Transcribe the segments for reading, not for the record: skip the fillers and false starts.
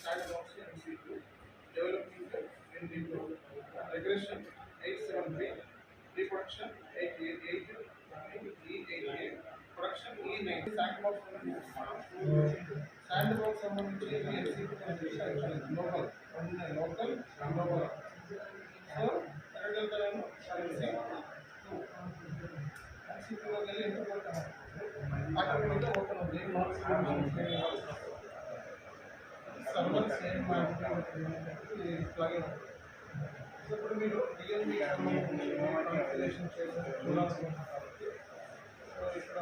sandbox MCQ, development ND2, regression 873, reproduction 888, E88, production E9. Sandbox సంబంధించి local local global. So ఎక్కడికి వెళ్తాను MCQలోకి వెళ్ళి ఎందుకు వెళ్తాను ఆటోమేటిక్గా ఓపెన్ అవుతుంది. Server same plugin. ఇప్పుడు మీరు రియల్మీ కాన్ఫిగరేషన్ చూడాలనుకుంటున్నారు. సో ఇక్కడ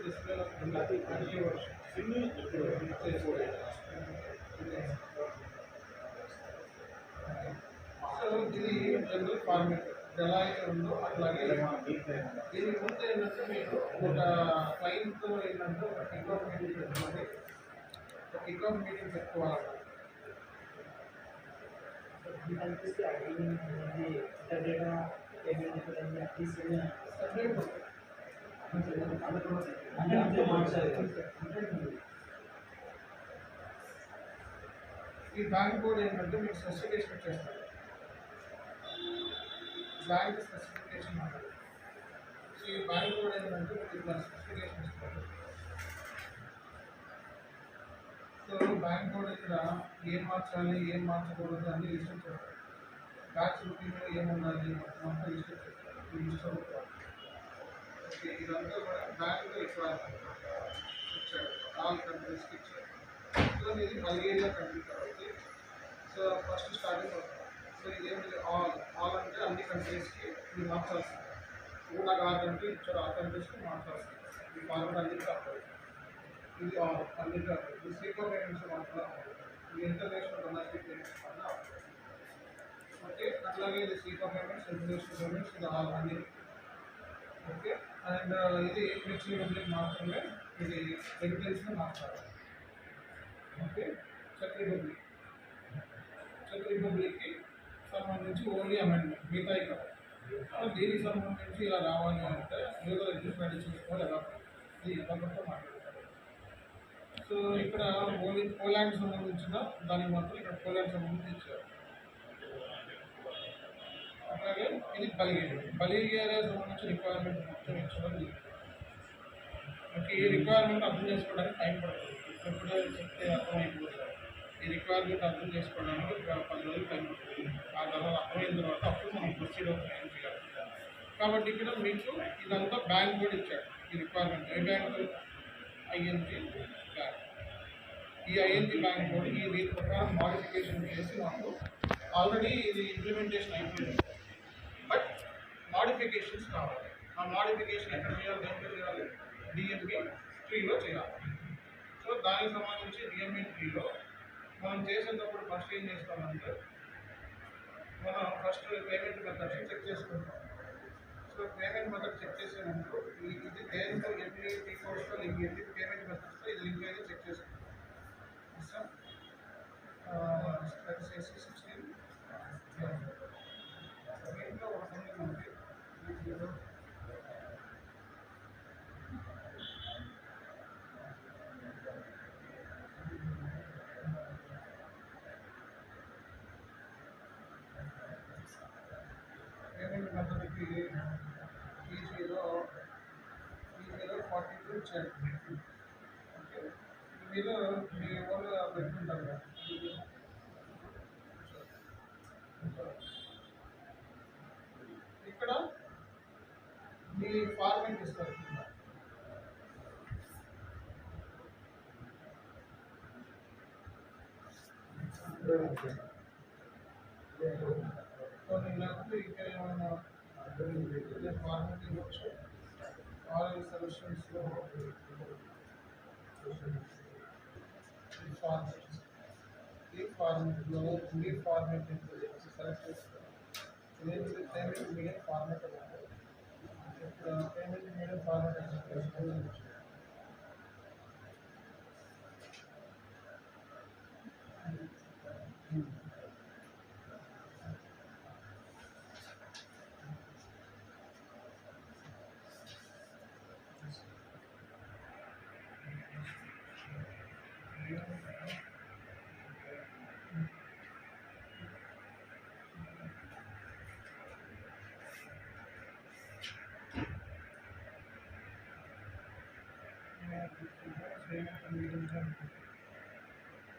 డిస్ప్లేలో సో ఇది జనరల్ ఫార్మేట్ ఎలా అయితే ఉందో అట్లాగే దీని ముందు ఏంటంటే మీరు ఒక క్లయింట్తో ఏంటంటే ఒక కిక్ ఆఫ్ మీటింగ్ పెట్టుకోండి. ఒక కిక్ ఆఫ్ మీటింగ్ పెట్టుకోవాలి. ఈ బ్యాంక్ కోడ్ ఏంటంటే మీకు స్పెసిఫికేషన్ చేస్తారు. బ్యాంక్ స్పెసిఫికేషన్ ఉంటుంది. సో ఈ బ్యాంక్ కోడ్ ఏంటంటే మీకు ఇట్లా స్పెసిఫికేషన్ ఇస్తారు. సో బ్యాంక్ కోడ్ ఇక్కడ ఏం మార్చాలి ఏం మార్చకూడదు అన్ని లిస్ట్ చేస్తారు. బ్యాచ్ బుకింగ్లో ఏముండాలి మొత్తం లిస్ట్ చేస్తారు. లిస్ట్ అవుతారు. ఓకే, ఇదంతా కూడా బ్యాంక్ రిక్వైర్మెంట్ ఇచ్చాడు. ఆల్ కంట్రీస్కి ఇచ్చాడు. సో ఇది బల్గేరియా కంట్రీ కాబట్టి సో ఫస్ట్ స్టార్టింగ్ అవుతుంది. సో ఇదేంటి ఆల్ అంటే అన్ని కంట్రీస్కి ఇది మార్చాల్సింది. ఇప్పుడు నాకు 6 కంట్రీ ఇచ్చారు. 6 కంట్రీస్కి మార్చాల్సింది. ఈ ఫార్మేట్ అన్నింటికి అప్లై. ఇది ఆల్ అన్నింటికి అప్లై. ఇది స్వీపర్ పేమెంట్స్ మాత్రం ఇది ఇంటర్నేషనల్ డొమెస్టిక్ పేమెంట్స్ మాత్రం అప్లై. ఓకే, అట్లాగే ఇది స్వీపర్ పేమెంట్స్, ఇంటర్నేషనల్ పేమెంట్స్, ఇది ఆల్ అన్ని. ఓకే, అండ్ ఇది మిక్స్ రిపబ్లిక్ మాత్రమే ఇది రెగ్యులేషన్ మార్చాలి. ఓకే, చెక్ రిపబ్లిక్కి సంబంధించి ఓన్లీ అమెండ్మెంట్ మిగతాయి కదా. దీనికి సంబంధించి ఇలా రావాలి అంటే ఏదో రిజిస్టర్ చేసుకోవాలి. ఎలా ఇది ఎవరితో మాట్లాడతారు. సో ఇక్కడ ఓన్లీ పోలాండ్ సంబంధించిన దానికి మాత్రం ఇక్కడ పోలాండ్ సంబంధించి ఇచ్చారు. అట్లాగే ఇది బల్గేరియా సంబంధించి రిక్వైర్మెంట్ మొత్తం ఇచ్చడం. ఓకే, ఈ రిక్వైర్మెంట్ అర్థం చేసుకోవడానికి టైం పడుతుంది. ఎప్పుడే చెప్తే అర్థమైపోతుంది. ఈ రిక్వైర్మెంట్ అర్థం చేసుకోవడానికి 10 రోజులు టైం పడుతుంది. ఆ తర్వాత అర్థమైన తర్వాత అప్పుడు మనం ప్రొసీడ్ అవుతాం ఏం చేయాలి. కాబట్టి ఇక్కడ మీకు ఇదంతా బ్యాంక్ కూడా ఇచ్చాడు. ఈ రిక్వైర్మెంట్ ఏ బ్యాంకు? ING bank. ఈ ING బ్యాంక్ కూడా ఈ దీని ప్రకారం మాడిఫికేషన్ చేసి మాకు ఆల్రెడీ ఇది ఇంప్లిమెంటేషన్ అయిపోయింది. బట్ మాడిఫికేషన్స్ కావాలి. ఆ మాడిఫికేషన్ ఎక్కడ చేయాలి, దేంట్లో చేయాలి? DME 3లో చేయాలి. సో దానికి సంబంధించి DME 3లో మనం చేసేటప్పుడు ఫస్ట్ ఏం చేస్తామంటే మనం ఫస్ట్ పేమెంట్ మెథడ్స్ చెక్ చేసుకుంటాం. సో పేమెంట్ మెథడ్ చెక్ చేసే ముందు ఇది దేంతో ఎన్ని కోర్స్తో లింక్ అయింది, పేమెంట్ మెథడ్స్తో ఇది లింక్ అయింది చెక్ చేసుకుంటాం. దీంట్లో ఒకటి ఉంది మనకి పేమెంట్ మెథడ్కి E042 చేయండి. ఓకే, మీరు మీ ఓన్గా పెట్టుకుంటారు కదా. ఇక్కడ మీ ఫార్మేట్ ఇస్తారు. నాకు ఇక్కడ ఏమైనా ఫార్మేట్ ఇవ్వచ్చు. ఆల్ సొల్యూషన్స్లో ఈ ఫార్మేట్లో మీ ఫార్మేట్ సెలెక్ట్ చేసుకోవాలి. ఇదేంటి పేమెంట్ మీడియం ఫార్మేట్ అవ్వాలి. ఇప్పుడు పేమెంట్ మీడియం ఫార్మేట్ చేసుకోవాలి.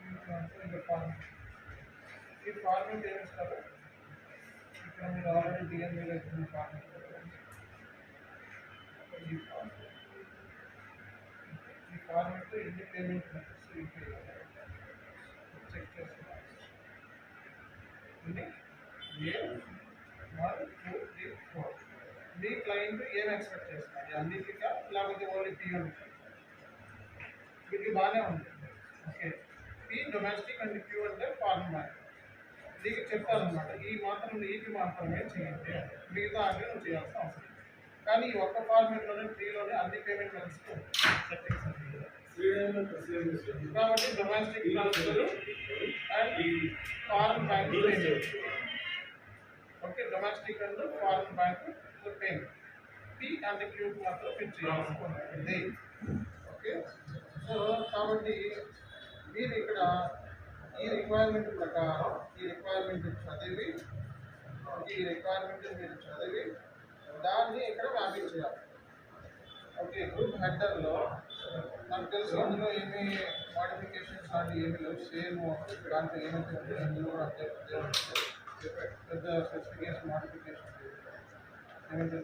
ఇంకా ఫార్మేట్ ఈ ఫార్మేట్ ఏమి ఇస్తారు ఇక్కడ మీరు ఆల్రెడీ డిఎన్ఏలో ఇచ్చిన ఫార్మేట్ ఈ ఫార్మేట్ ఎన్ని పేమెంట్ మెథడ్స్ చెక్ చేస్తున్నారు ఏ 1 2 3 4 మీ క్లయింట్ ఏం ఎక్స్పెక్ట్ చేస్తున్నారు అన్నిటికా లేకపోతే ఓన్లీ పీ ఉంటుంది వీటికి బాగానే ఉంటుంది okay P domestic and Q అంటే ఫారెన్ మార్కెట్ నీకు చెప్తానమాట ఈ మాత్రం నీకు మాత్రమే చేయండి మిగతా అంటే నువ్వు చేయాల్సిన అవసరం కానీ ఈ ఒక్క ఫార్మేట్లోనే త్రీలోనే అన్ని పేమెంట్ సెట్టింగ్స్ కాబట్టి domestic transfer and foreign bank okay domestic and foreign bank payment P and Q మాత్రం ఫిట్ చేయాల్సి ఉంటుంది ఓకే సో కాబట్టి మీరు ఇక్కడ ఈ రిక్వైర్మెంట్ ప్రకారం ఈ రిక్వైర్మెంట్ చదివి మీరు చదివి దాన్ని ఇక్కడ మ్యాపింగ్ చేయాలి ఓకే గ్రూప్ హెడర్లో నాకు తెలుసు అందులో ఏమి మోడిఫికేషన్స్ లాంటివి ఏమి లేవు సేమ్ దాంట్లో ఏమైతే ఉంటే అందులో కూడా పెద్ద స్పెసిఫికేషన్ మోడిఫికేషన్ ఏమైతే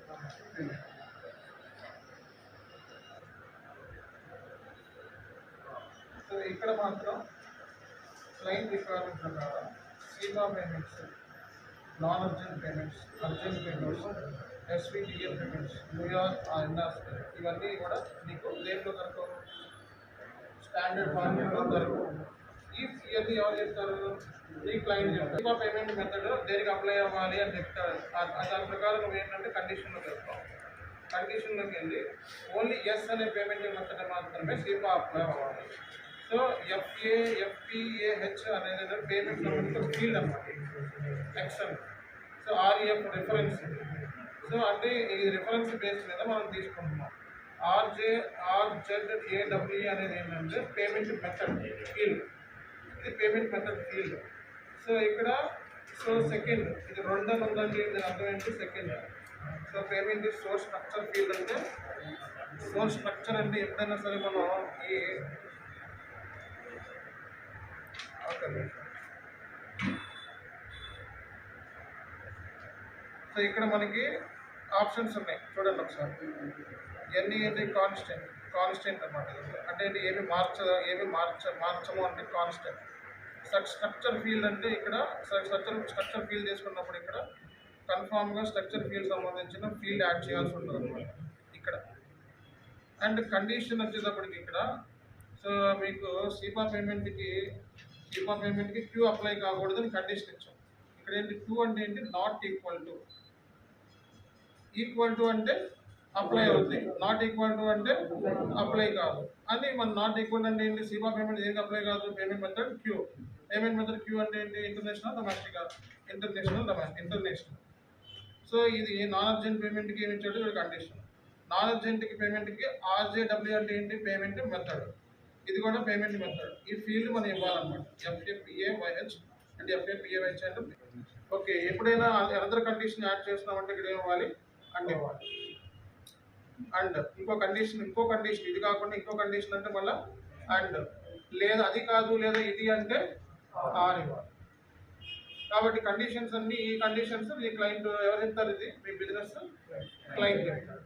సో ఇక్కడ మాత్రం క్లయింట్ రిక్వైర్మెంట్ ప్రకారం సీమా payments non urgent payments urgent payments SVTL payments New York ఎన్ఆర్స్ ఇవన్నీ కూడా మీకు దేంట్లో దొరకవు స్టాండర్డ్ ఫార్మేట్లో దొరకవు ఇవన్నీ ఎవరు చెప్తారు ఈ క్లయింట్ చెప్తారు సీమా పేమెంట్ మెథడ్ దేనికి అప్లై అవ్వాలి అని చెప్తారు దాని ప్రకారం నువ్వు ఏంటంటే కండిషన్లోకి వెళ్తావు కండిషన్లోకి వెళ్ళి ఓన్లీ ఎస్ అనే పేమెంట్ మెథడ్ మాత్రమే సీమా అప్లై అవ్వాలి సో ఎఫ్పిఏహెచ్ అనేది పేమెంట్ సంబంధించిన ఫీల్డ్ అన్నమాట excel so REF reference so అంటే ఈ రిఫరెన్స్ బేస్ మీద మనం తీసుకుంటున్నాం ఆర్జెడ్ఏడబ్ల్యూ అనేది ఏంటంటే పేమెంట్ మెథడ్ ఫీల్డ్ ఇది పేమెంట్ మెథడ్ ఫీల్డ్ సో ఇక్కడ సో సెకండ్ ఇది రెండు ఉందండి ఇది అర్థం ఏంటి second so payment source structure field అంటే సోర్స్ స్ట్రక్చర్ అంటే ఎప్పుడైనా సరే మనం ఈ సో ఇక్కడ మనకి ఆప్షన్స్ ఉన్నాయి చూడండి ఒకసారి ఇవన్నీ ఏంటి కాన్స్టెంట్ అన్నమాట అంటే ఏమి మార్చము అంటే కాన్స్టెంట్ స్ట్రక్చర్ ఫీల్డ్ అంటే ఇక్కడ స్ట్రక్చర్ ఫీల్డ్ చేసుకున్నప్పుడు ఇక్కడ కన్ఫామ్గా స్ట్రక్చర్ ఫీల్డ్ సంబంధించిన ఫీల్డ్ యాడ్ చేయాల్సి ఉంటుంది అనమాట ఇక్కడ అండ్ కండిషన్ వచ్చేటప్పటికి ఇక్కడ సో మీకు సీపా పేమెంట్కి క్యూ అప్లై కాకూడదని కండిషన్ ఇచ్చాం ఇక్కడ ఏంటి క్యూ అంటే ఏంటి నాట్ ఈక్వల్ టు అంటే అప్లై అవుతుంది నాట్ ఈక్వల్ టు అంటే అప్లై కాదు అని మన నాట్ ఈక్వల్ అంటే ఏంటి సీపా పేమెంట్ దేనికి అప్లై కాదు పేమెంట్ మెథడ్ క్యూ అంటే ఏంటి ఇంటర్నేషనల్ డొమెస్టిక్ ఇంటర్నేషనల్ సో ఇది నాన్ అర్జెంట్ పేమెంట్కి ఏమి ఇచ్చాడు ఇక్కడ కండిషన్ నాన్ అర్జెంట్కి పేమెంట్కి ఆర్జేడబ్ల్యూ అంటే ఏంటి పేమెంట్ మెథడ్ ఇది కూడా పేమెంట్ మెథడ్ ఈ ఫీల్డ్ మనం ఇవ్వాలన్నమాట ఎఫ్ఏపిఏవైహెచ్ అంటే ఎఫ్ఏపిఏవైహెచ్ అంటే ఓకే ఎప్పుడైనా అదర్ కండిషన్ యాడ్ చేస్తున్నామంటే ఇక్కడ ఏం ఇవ్వాలి అంటే ఇవ్వాలి అండ్ ఇంకో కండిషన్ ఇది కాకుండా ఇంకో కండిషన్ అంటే మళ్ళీ అండ్ లేదా అది కాదు లేదా ఇది అంటే ఆర్ ఇవ్వాలి కాబట్టి కండిషన్స్ అన్ని ఈ కండిషన్స్ మీ క్లయింట్ ఎవరు చెప్తారు ఇది మీ బిజినెస్ క్లయింట్ చెప్తారు